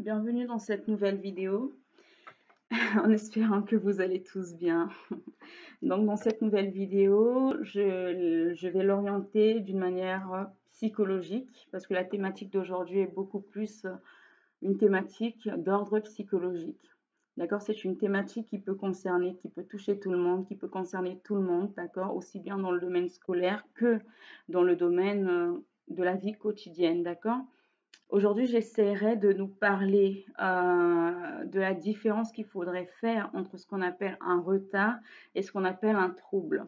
Bienvenue dans cette nouvelle vidéo, en espérant que vous allez tous bien. Donc dans cette nouvelle vidéo, je vais l'orienter d'une manière psychologique, parce que la thématique d'aujourd'hui est beaucoup plus une thématique d'ordre psychologique. D'accord? C'est une thématique qui peut concerner, qui peut toucher tout le monde, qui peut concerner tout le monde, d'accord? Aussi bien dans le domaine scolaire que dans le domaine de la vie quotidienne, d'accord? Aujourd'hui, j'essaierai de nous parler de la différence qu'il faudrait faire entre ce qu'on appelle un retard et ce qu'on appelle un trouble.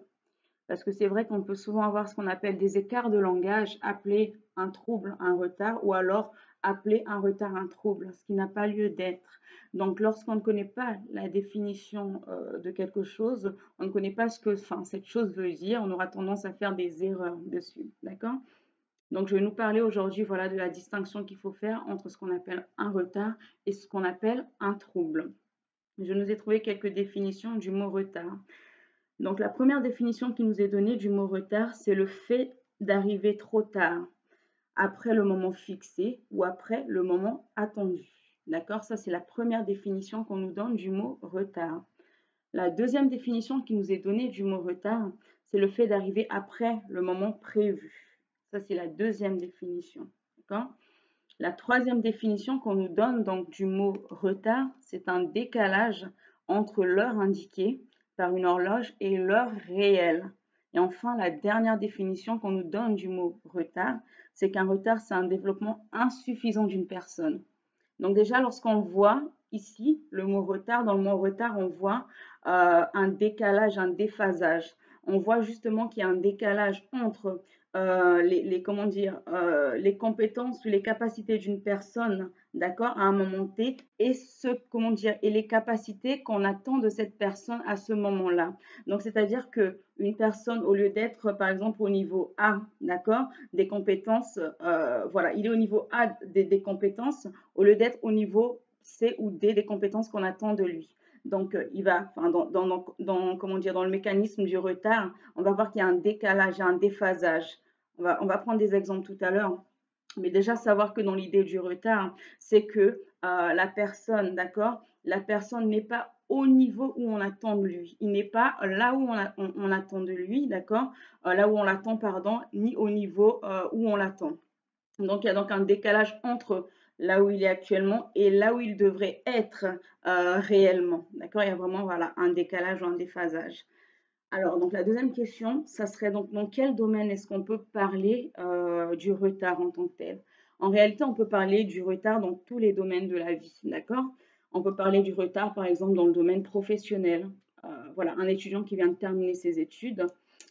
Parce que c'est vrai qu'on peut souvent avoir ce qu'on appelle des écarts de langage, appeler un trouble un retard, ou alors appeler un retard un trouble, ce qui n'a pas lieu d'être. Donc, lorsqu'on ne connaît pas la définition de quelque chose, on ne connaît pas ce que cette chose veut dire, on aura tendance à faire des erreurs dessus. D'accord? Donc, je vais nous parler aujourd'hui, voilà, de la distinction qu'il faut faire entre ce qu'on appelle un retard et ce qu'on appelle un trouble. Je nous ai trouvé quelques définitions du mot retard. Donc, la première définition qui nous est donnée du mot retard, c'est le fait d'arriver trop tard, après le moment fixé ou après le moment attendu. D'accord? Ça, c'est la première définition qu'on nous donne du mot retard. La deuxième définition qui nous est donnée du mot retard, c'est le fait d'arriver après le moment prévu. Ça, c'est la deuxième définition. D'accord? La troisième définition qu'on nous donne donc du mot retard, c'est un décalage entre l'heure indiquée par une horloge et l'heure réelle. Et enfin, la dernière définition qu'on nous donne du mot retard, c'est qu'un retard, c'est un développement insuffisant d'une personne. Donc déjà, lorsqu'on voit ici le mot retard, dans le mot retard, on voit un décalage, un déphasage. On voit justement qu'il y a un décalage entre comment dire, les compétences ou les capacités d'une personne, d'accord, à un moment T, et comment dire, et les capacités qu'on attend de cette personne à ce moment-là. Donc, c'est-à-dire que une personne, au lieu d'être, par exemple, au niveau A, d'accord, des compétences, voilà, il est au niveau A des compétences, au lieu d'être au niveau C ou D des compétences qu'on attend de lui. Donc, il va, enfin, comment dire, dans le mécanisme du retard, on va voir qu'il y a un décalage, un déphasage. On va prendre des exemples tout à l'heure. Mais déjà, savoir que dans l'idée du retard, c'est que la personne, d'accord, la personne n'est pas au niveau où on attend de lui. Il n'est pas là où on attend de lui, d'accord, là où on l'attend, pardon, ni au niveau où on l'attend. Donc, il y a donc un décalage entre là où il est actuellement et là où il devrait être réellement. D'accord? Il y a vraiment voilà, un décalage ou un déphasage. Alors, donc la deuxième question, ça serait donc dans quel domaine est-ce qu'on peut parler du retard en tant que tel? En réalité, on peut parler du retard dans tous les domaines de la vie, d'accord? On peut parler du retard, par exemple, dans le domaine professionnel. Voilà, un étudiant qui vient de terminer ses études,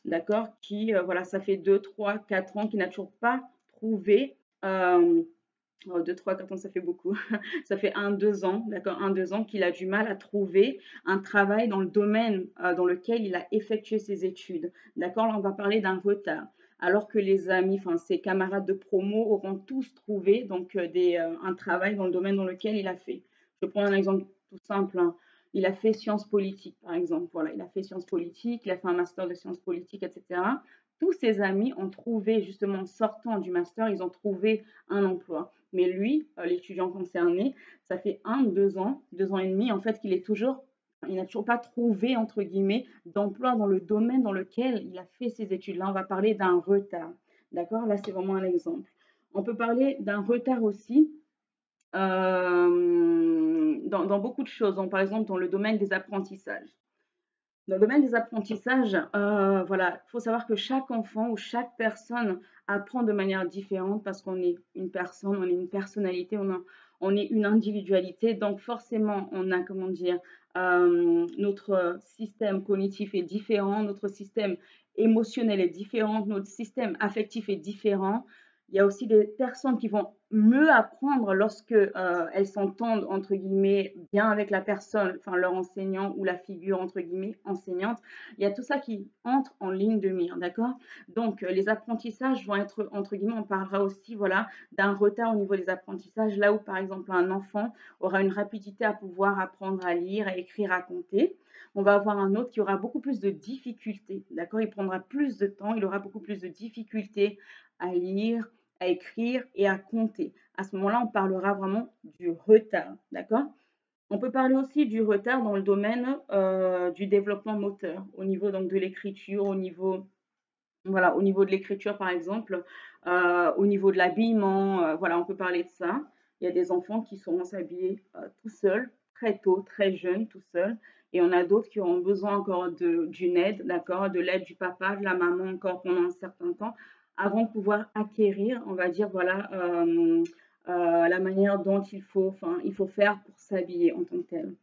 d'accord, qui, voilà, ça fait 2, 3, 4 ans, qui n'a toujours pas trouvé, 2, 3, 4 ans, ça fait beaucoup. Ça fait 1, 2 ans, d'accord, 1, 2 ans qu'il a du mal à trouver un travail dans le domaine dans lequel il a effectué ses études. D'accord, là, on va parler d'un retard. Alors que les amis, enfin ses camarades de promo auront tous trouvé donc un travail dans le domaine dans lequel il a fait. Je prends un exemple tout simple, hein. Il a fait sciences politiques, par exemple. Voilà, il a fait sciences politiques, il a fait un master de sciences politiques, etc. Tous ses amis ont trouvé, justement, en sortant du master, ils ont trouvé un emploi. Mais lui, l'étudiant concerné, ça fait 1, 2 ans, 2 ans et demi, en fait, il n'a toujours pas trouvé, entre guillemets, d'emploi dans le domaine dans lequel il a fait ses études. Là, on va parler d'un retard. D'accord? Là, c'est vraiment un exemple. On peut parler d'un retard aussi dans beaucoup de choses. Donc, par exemple, dans le domaine des apprentissages. Dans le domaine des apprentissages, voilà, il faut savoir que chaque enfant ou chaque personne apprend de manière différente parce qu'on est une personne, on est une personnalité, on est une individualité. Donc forcément, on a, comment dire, notre système cognitif est différent, notre système émotionnel est différent, notre système affectif est différent. Il y a aussi des personnes qui vont mieux apprendre lorsque elles s'entendent entre guillemets bien avec la personne, enfin leur enseignant ou la figure entre guillemets enseignante. Il y a tout ça qui entre en ligne de mire, d'accord? Donc les apprentissages vont être entre guillemets, on parlera aussi voilà d'un retard au niveau des apprentissages, là où par exemple un enfant aura une rapidité à pouvoir apprendre à lire, à écrire, à compter. On va avoir un autre qui aura beaucoup plus de difficultés, d'accord? Il prendra plus de temps, il aura beaucoup plus de difficultés à lire, à écrire et à compter. À ce moment-là, on parlera vraiment du retard, d'accord? On peut parler aussi du retard dans le domaine du développement moteur, au niveau donc de l'écriture, au niveau, voilà, au niveau de l'écriture par exemple, au niveau de l'habillement, voilà, on peut parler de ça. Il y a des enfants qui sauront s'habiller tout seuls, très tôt, très jeunes, tout seuls. Et on a d'autres qui auront besoin encore d'une aide, d'accord, de l'aide du papa, de la maman encore pendant un certain temps, avant de pouvoir acquérir, on va dire, voilà, la manière dont il faut faire pour s'habiller en tant que tel.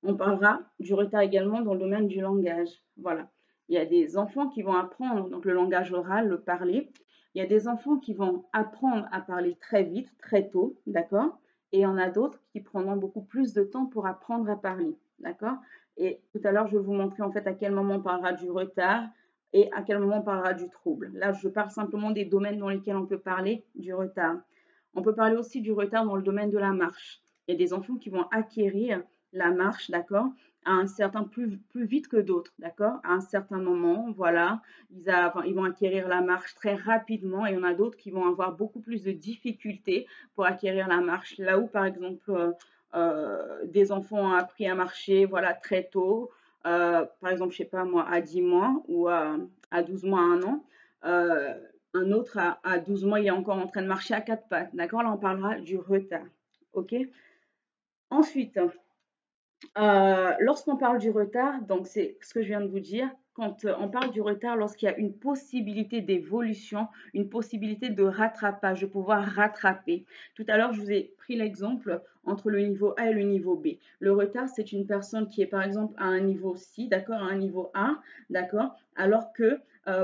On parlera du retard également dans le domaine du langage. Voilà. Il y a des enfants qui vont apprendre donc le langage oral, le parler. Il y a des enfants qui vont apprendre à parler très vite, très tôt, d'accord? Et il y en a d'autres qui prendront beaucoup plus de temps pour apprendre à parler, d'accord? Et tout à l'heure, je vais vous montrer en fait à quel moment on parlera du retard et à quel moment on parlera du trouble. Là, je parle simplement des domaines dans lesquels on peut parler du retard. On peut parler aussi du retard dans le domaine de la marche. Il y a des enfants qui vont acquérir la marche, d'accord, à un certain plus vite que d'autres, d'accord, à un certain moment, voilà, ils vont acquérir la marche très rapidement et il y en a d'autres qui vont avoir beaucoup plus de difficultés pour acquérir la marche. Là où, par exemple, des enfants ont appris à marcher, voilà, très tôt, par exemple, je sais pas moi, à 10 mois ou à 12 mois, à 1 an, euh, un autre à 12 mois, il est encore en train de marcher à quatre pattes. D'accord? Là, on parlera du retard. OK? Ensuite, lorsqu'on parle du retard, donc c'est ce que je viens de vous dire, quand on parle du retard, lorsqu'il y a une possibilité d'évolution, une possibilité de rattrapage, de pouvoir rattraper. Tout à l'heure, je vous ai pris l'exemple entre le niveau A et le niveau B. Le retard, c'est une personne qui est par exemple à un niveau C, d'accord, à un niveau A, d'accord, alors que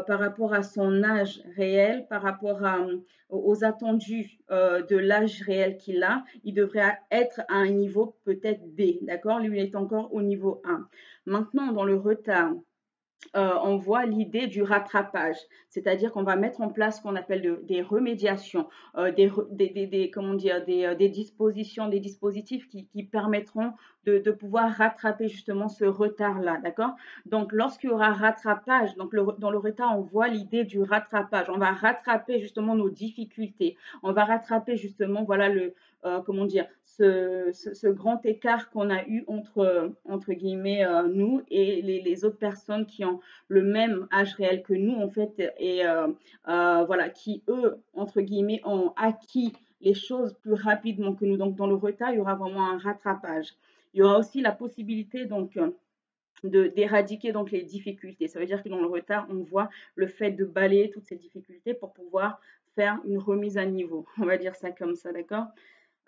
par rapport à son âge réel, par rapport aux attendus de l'âge réel qu'il a, il devrait être à un niveau peut-être D, d'accord? Lui, il est encore au niveau 1. Maintenant, dans le retard, on voit l'idée du rattrapage, c'est-à-dire qu'on va mettre en place ce qu'on appelle des remédiations, comment dire, des dispositions, des dispositifs qui permettront de pouvoir rattraper justement ce retard-là, d'accord? Donc, lorsqu'il y aura rattrapage, donc dans le retard, on voit l'idée du rattrapage. On va rattraper justement nos difficultés. On va rattraper justement, voilà, comment dire, ce grand écart qu'on a eu entre guillemets, nous et les autres personnes qui ont le même âge réel que nous, en fait, et voilà, qui, eux, entre guillemets, ont acquis les choses plus rapidement que nous. Donc, dans le retard, il y aura vraiment un rattrapage. Il y aura aussi la possibilité, donc, d'éradiquer donc les difficultés. Ça veut dire que dans le retard, on voit le fait de balayer toutes ces difficultés pour pouvoir faire une remise à niveau. On va dire ça comme ça, d'accord?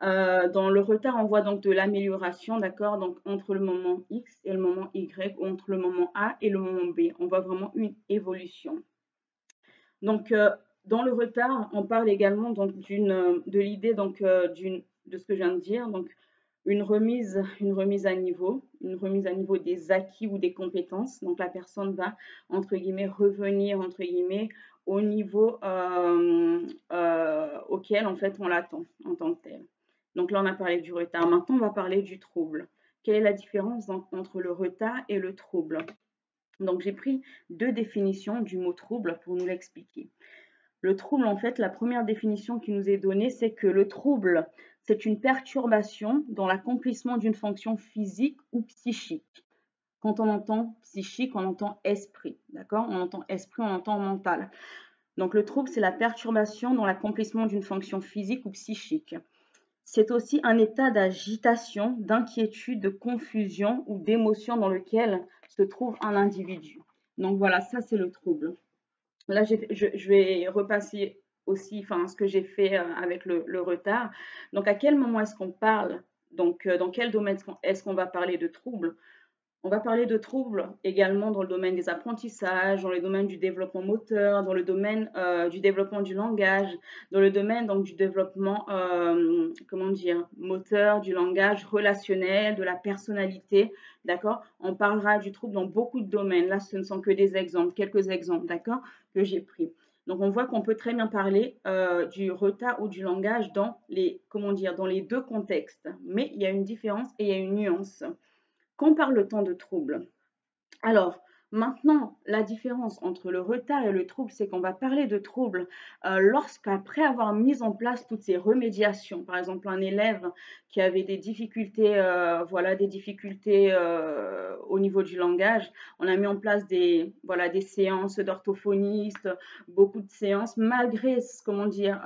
Dans le retard, on voit donc de l'amélioration, d'accord? Donc entre le moment X et le moment Y, ou entre le moment A et le moment B, on voit vraiment une évolution. Donc dans le retard, on parle également donc de l'idée donc de ce que je viens de dire, donc une remise à niveau, une remise à niveau des acquis ou des compétences. Donc la personne va entre guillemets revenir entre guillemets au niveau auquel en fait on l'attend en tant que tel. Donc là, on a parlé du retard. Maintenant, on va parler du trouble. Quelle est la différence entre le retard et le trouble? Donc, j'ai pris deux définitions du mot trouble pour nous l'expliquer. Le trouble, en fait, la première définition qui nous est donnée, c'est que le trouble, c'est une perturbation dans l'accomplissement d'une fonction physique ou psychique. Quand on entend psychique, on entend esprit, d'accord? On entend esprit, on entend mental. Donc, le trouble, c'est la perturbation dans l'accomplissement d'une fonction physique ou psychique. C'est aussi un état d'agitation, d'inquiétude, de confusion ou d'émotion dans lequel se trouve un individu. Donc voilà, ça c'est le trouble. Là, je vais repasser aussi ce que j'ai fait avec le retard. Donc à quel moment est-ce qu'on parle? Donc dans quel domaine est-ce qu'on va parler de trouble? On va parler de troubles également dans le domaine des apprentissages, dans le domaine du développement moteur, dans le domaine du développement du langage, dans le domaine donc du développement, comment dire, moteur, du langage relationnel, de la personnalité, d'accord? On parlera du trouble dans beaucoup de domaines. Là, ce ne sont que des exemples, quelques exemples, d'accord, que j'ai pris. Donc, on voit qu'on peut très bien parler du retard ou du langage dans les, comment dire, dans les deux contextes. Mais il y a une différence et il y a une nuance. Qu'on parle le temps de trouble. Alors, Maintenant, la différence entre le retard et le trouble, c'est qu'on va parler de trouble lorsqu'après avoir mis en place toutes ces remédiations, par exemple un élève qui avait des difficultés, voilà, des difficultés au niveau du langage, on a mis en place voilà, des séances d'orthophonistes, beaucoup de séances, malgré, comment dire,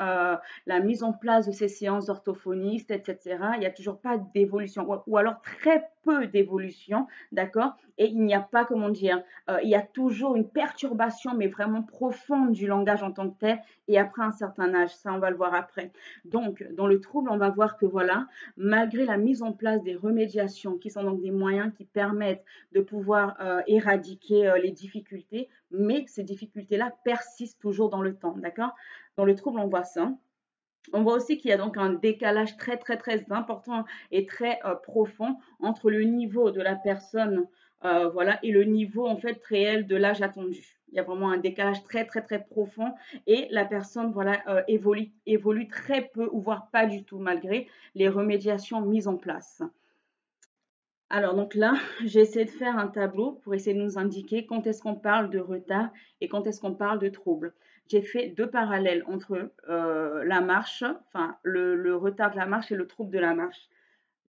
la mise en place de ces séances d'orthophonistes, etc., il n'y a toujours pas d'évolution, ou alors très peu d'évolution, d'accord? Et il n'y a pas, comment dire, il y a toujours une perturbation, mais vraiment profonde du langage en tant que tel, et après un certain âge, ça on va le voir après. Donc, dans le trouble, on va voir que voilà, malgré la mise en place des remédiations, qui sont donc des moyens qui permettent de pouvoir éradiquer les difficultés, mais ces difficultés-là persistent toujours dans le temps, d'accord? Dans le trouble, on voit ça. On voit aussi qu'il y a donc un décalage très, très, très important et très profond entre le niveau de la personne, voilà, et le niveau en fait réel de l'âge attendu. Il y a vraiment un décalage très, très, très profond et la personne, voilà, évolue très peu ou voire pas du tout malgré les remédiations mises en place. Alors donc là, j'ai essayé de faire un tableau pour essayer de nous indiquer quand est-ce qu'on parle de retard et quand est-ce qu'on parle de trouble. J'ai fait deux parallèles entre la marche, enfin le retard de la marche et le trouble de la marche.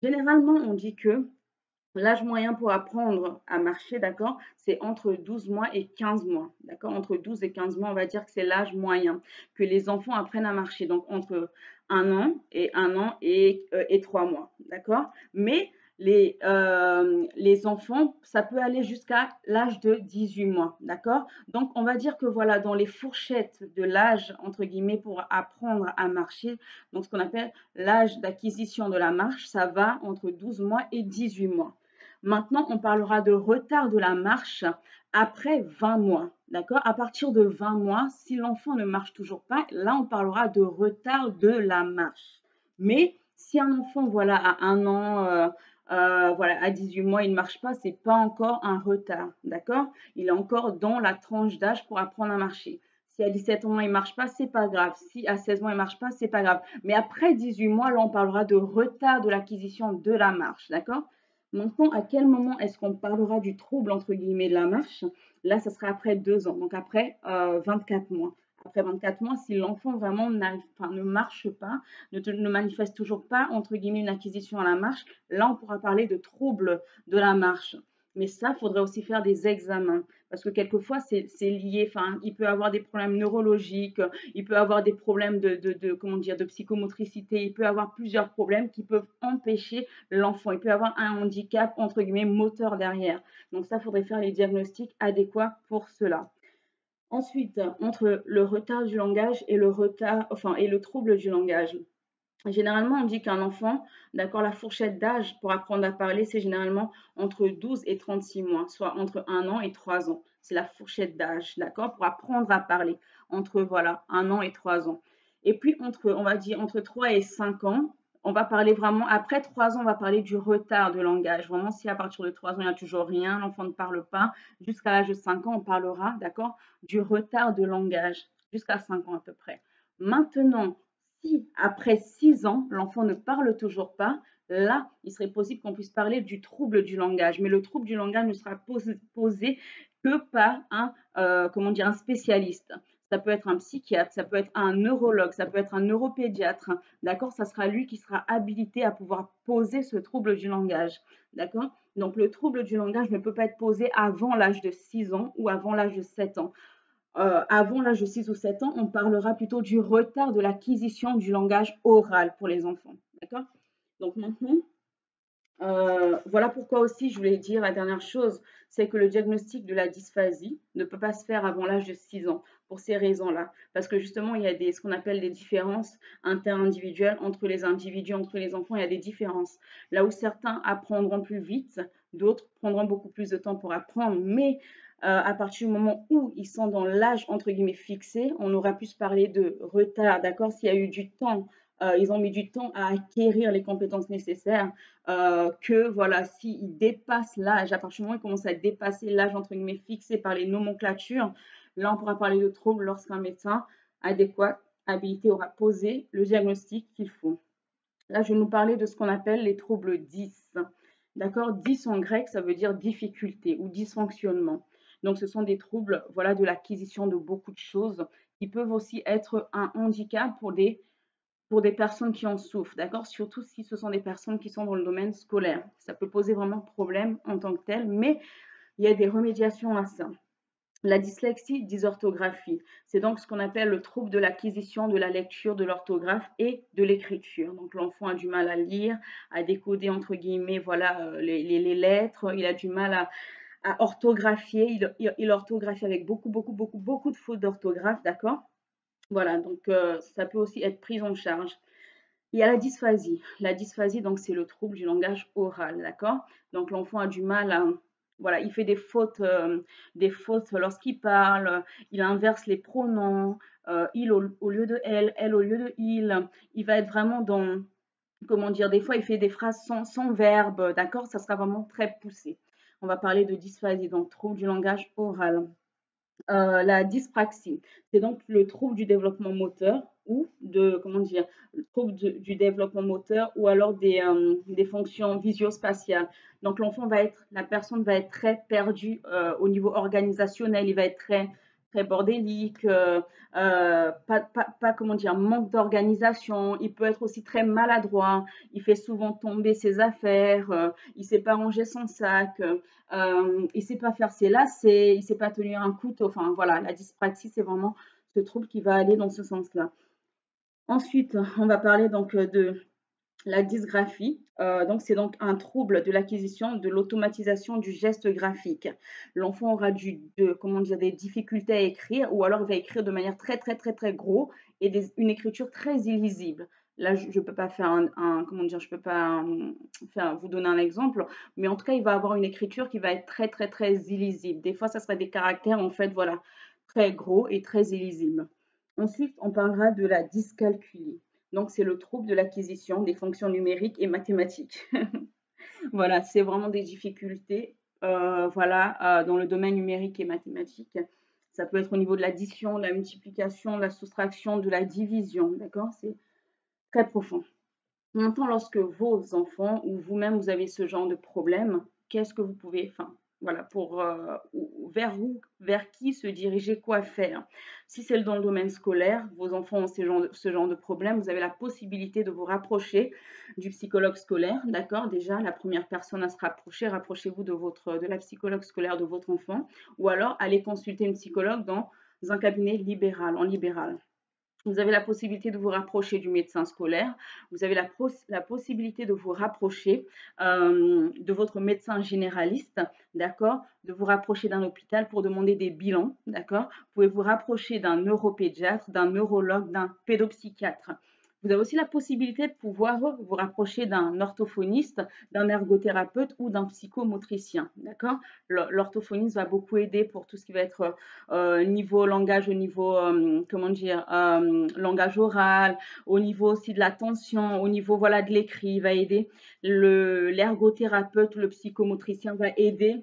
Généralement, on dit que l'âge moyen pour apprendre à marcher, d'accord, c'est entre 12 mois et 15 mois, d'accord? Entre 12 et 15 mois, on va dire que c'est l'âge moyen que les enfants apprennent à marcher, donc entre un an et 3 mois, d'accord? Mais les enfants, ça peut aller jusqu'à l'âge de 18 mois, d'accord? Donc, on va dire que voilà, dans les fourchettes de l'âge, entre guillemets, pour apprendre à marcher, donc ce qu'on appelle l'âge d'acquisition de la marche, ça va entre 12 mois et 18 mois. Maintenant, on parlera de retard de la marche après 20 mois. D'accord? À partir de 20 mois, si l'enfant ne marche toujours pas, là, on parlera de retard de la marche. Mais si un enfant, voilà, à un an, voilà, à 18 mois, il ne marche pas, c'est pas encore un retard. D'accord? Il est encore dans la tranche d'âge pour apprendre à marcher. Si à 17 ans, il ne marche pas, c'est pas grave. Si à 16 mois, il ne marche pas, c'est pas grave. Mais après 18 mois, là, on parlera de retard de l'acquisition de la marche. D'accord? Maintenant, à quel moment est-ce qu'on parlera du trouble, entre guillemets, de la marche? Là, ça sera après 2 ans, donc après 24 mois. Après 24 mois, si l'enfant vraiment ne marche pas, ne manifeste toujours pas, entre guillemets, une acquisition à la marche, là, on pourra parler de trouble de la marche. Mais ça, il faudrait aussi faire des examens. Parce que quelquefois, c'est lié, enfin, il peut avoir des problèmes neurologiques, il peut avoir des problèmes comment dire, de psychomotricité, il peut avoir plusieurs problèmes qui peuvent empêcher l'enfant. Il peut avoir un handicap, entre guillemets, moteur derrière. Donc ça, il faudrait faire les diagnostics adéquats pour cela. Ensuite, entre le retard du langage et et le trouble du langage. Généralement, on dit qu'un enfant, d'accord, la fourchette d'âge pour apprendre à parler, c'est généralement entre 12 et 36 mois, soit entre 1 an et 3 ans. C'est la fourchette d'âge, d'accord, pour apprendre à parler, entre, voilà, 1 an et 3 ans. Et puis, on va dire, entre 3 et 5 ans, on va parler vraiment, après 3 ans, on va parler du retard de langage. Vraiment, si à partir de 3 ans, il n'y a toujours rien, l'enfant ne parle pas, jusqu'à l'âge de 5 ans, on parlera, d'accord, du retard de langage, jusqu'à 5 ans à peu près. Maintenant, si après 6 ans, l'enfant ne parle toujours pas, là, il serait possible qu'on puisse parler du trouble du langage. Mais le trouble du langage ne sera posé que par comment dire, un spécialiste. Ça peut être un psychiatre, ça peut être un neurologue, ça peut être un neuropédiatre. D'accord? Ça sera lui qui sera habilité à pouvoir poser ce trouble du langage. D'accord? Donc, le trouble du langage ne peut pas être posé avant l'âge de 6 ans ou avant l'âge de 7 ans. Avant l'âge de 6 ou 7 ans, on parlera plutôt du retard de l'acquisition du langage oral pour les enfants. D'accord? Donc maintenant, voilà pourquoi aussi je voulais dire la dernière chose, c'est que le diagnostic de la dysphasie ne peut pas se faire avant l'âge de 6 ans, pour ces raisons-là. Parce que justement, il y a ce qu'on appelle des différences interindividuelles entre les individus, entre les enfants, il y a des différences. Là où certains apprendront plus vite, d'autres prendront beaucoup plus de temps pour apprendre, mais à partir du moment où ils sont dans l'âge entre guillemets fixé, on aura pu se parler de retard, d'accord? S'il y a eu du temps, ils ont mis du temps à acquérir les compétences nécessaires, que voilà, s'ils dépassent l'âge, à partir du moment où ils commencent à dépasser l'âge entre guillemets fixé par les nomenclatures, là on pourra parler de troubles lorsqu'un médecin adéquat, habilité aura posé le diagnostic qu'il faut. Là, je vais nous parler de ce qu'on appelle les troubles 10. D'accord? 10 en grec, ça veut dire difficulté ou dysfonctionnement. Donc, ce sont des troubles, voilà, de l'acquisition de beaucoup de choses qui peuvent aussi être un handicap pour des personnes qui en souffrent, d'accord? Surtout si ce sont des personnes qui sont dans le domaine scolaire. Ça peut poser vraiment problème en tant que tel, mais il y a des remédiations à ça. La dyslexie, dysorthographie, c'est donc ce qu'on appelle le trouble de l'acquisition, de la lecture, de l'orthographe et de l'écriture. Donc l'enfant a du mal à lire, à décoder entre guillemets, voilà, les lettres, il a du mal à orthographier, il orthographie avec beaucoup de fautes d'orthographe, d'accord? Voilà, donc ça peut aussi être pris en charge. Il y a la dysphasie. La dysphasie, donc, c'est le trouble du langage oral, d'accord? Donc, l'enfant a du mal à, voilà, il fait des fautes lorsqu'il parle, il inverse les pronoms, il au lieu de elle au lieu de il. Il va être vraiment dans, comment dire, des fois, il fait des phrases sans verbe, d'accord? Ça sera vraiment très poussé. On va parler de dysphasie, donc trouble du langage oral. La dyspraxie, c'est donc le trouble du développement moteur ou de, comment dire, le trouble du développement moteur ou alors des fonctions visio-spatiales. Donc la personne va être très perdue au niveau organisationnel, il va être très bordélique, comment dire, manque d'organisation, il peut être aussi très maladroit, il fait souvent tomber ses affaires, il ne sait pas ranger son sac, il sait pas faire ses lacets, il sait pas tenir un couteau. Enfin voilà, la dyspraxie, c'est vraiment ce trouble qui va aller dans ce sens-là. Ensuite, on va parler donc de la dysgraphie. Donc c'est donc un trouble de l'acquisition, de l'automatisation du geste graphique. L'enfant aura comment dire, des difficultés à écrire, ou alors il va écrire de manière très gros et une écriture très illisible. Là, je ne peux pas faire comment dire, je peux pas vous donner un exemple, mais en tout cas, il va avoir une écriture qui va être très illisible. Des fois, ça sera des caractères, en fait, voilà, très gros et très illisibles. Ensuite, on parlera de la dyscalculie. Donc, c'est le trouble de l'acquisition des fonctions numériques et mathématiques. Voilà, c'est vraiment des difficultés, voilà, dans le domaine numérique et mathématique. Ça peut être au niveau de l'addition, de la multiplication, de la soustraction, de la division, d'accord? C'est très profond. Maintenant, lorsque vos enfants ou vous-même, vous avez ce genre de problème, qu'est-ce que vous pouvez, enfin, voilà, vers qui se diriger, quoi faire? Si c'est dans le domaine scolaire, vos enfants ont ce genre de problème, vous avez la possibilité de vous rapprocher du psychologue scolaire, d'accord? Déjà, la première personne à se rapprocher, rapprochez-vous de la psychologue scolaire de votre enfant, ou alors allez consulter une psychologue dans un cabinet libéral, en libéral. Vous avez la possibilité de vous rapprocher du médecin scolaire. Vous avez la possibilité de vous rapprocher de votre médecin généraliste, d'accord? De vous rapprocher d'un hôpital pour demander des bilans, d'accord? Vous pouvez vous rapprocher d'un neuropédiatre, d'un neurologue, d'un pédopsychiatre. Vous avez aussi la possibilité de pouvoir vous rapprocher d'un orthophoniste, d'un ergothérapeute ou d'un psychomotricien, d'accord? L'orthophoniste va beaucoup aider pour tout ce qui va être niveau langage, au niveau, comment dire, langage oral, au niveau aussi de l'attention, au niveau, voilà, de l'écrit, il va aider. L'ergothérapeute, le psychomotricien va aider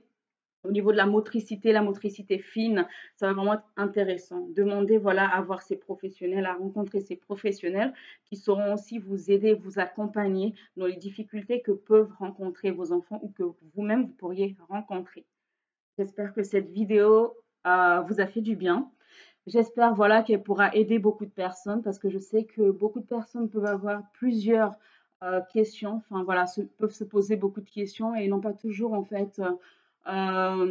au niveau de la motricité fine, ça va vraiment être intéressant. Demandez, voilà, à voir ces professionnels, à rencontrer ces professionnels qui sauront aussi vous aider, vous accompagner dans les difficultés que peuvent rencontrer vos enfants ou que vous-même, vous pourriez rencontrer. J'espère que cette vidéo vous a fait du bien. J'espère, voilà, qu'elle pourra aider beaucoup de personnes parce que je sais que beaucoup de personnes peuvent avoir plusieurs questions, enfin voilà, peuvent se poser beaucoup de questions et n'ont pas toujours en fait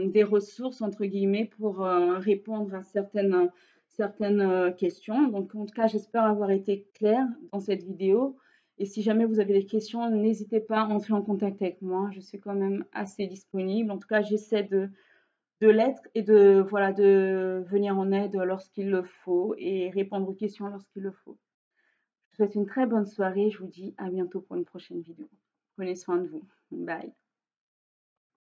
des ressources entre guillemets pour répondre à certaines questions. Donc en tout cas, j'espère avoir été claire dans cette vidéo. Et si jamais vous avez des questions, n'hésitez pas à entrer en contact avec moi. Je suis quand même assez disponible. En tout cas, j'essaie de l'être et de, voilà, de venir en aide lorsqu'il le faut et répondre aux questions lorsqu'il le faut. Je vous souhaite une très bonne soirée. Je vous dis à bientôt pour une prochaine vidéo. Prenez soin de vous. Bye.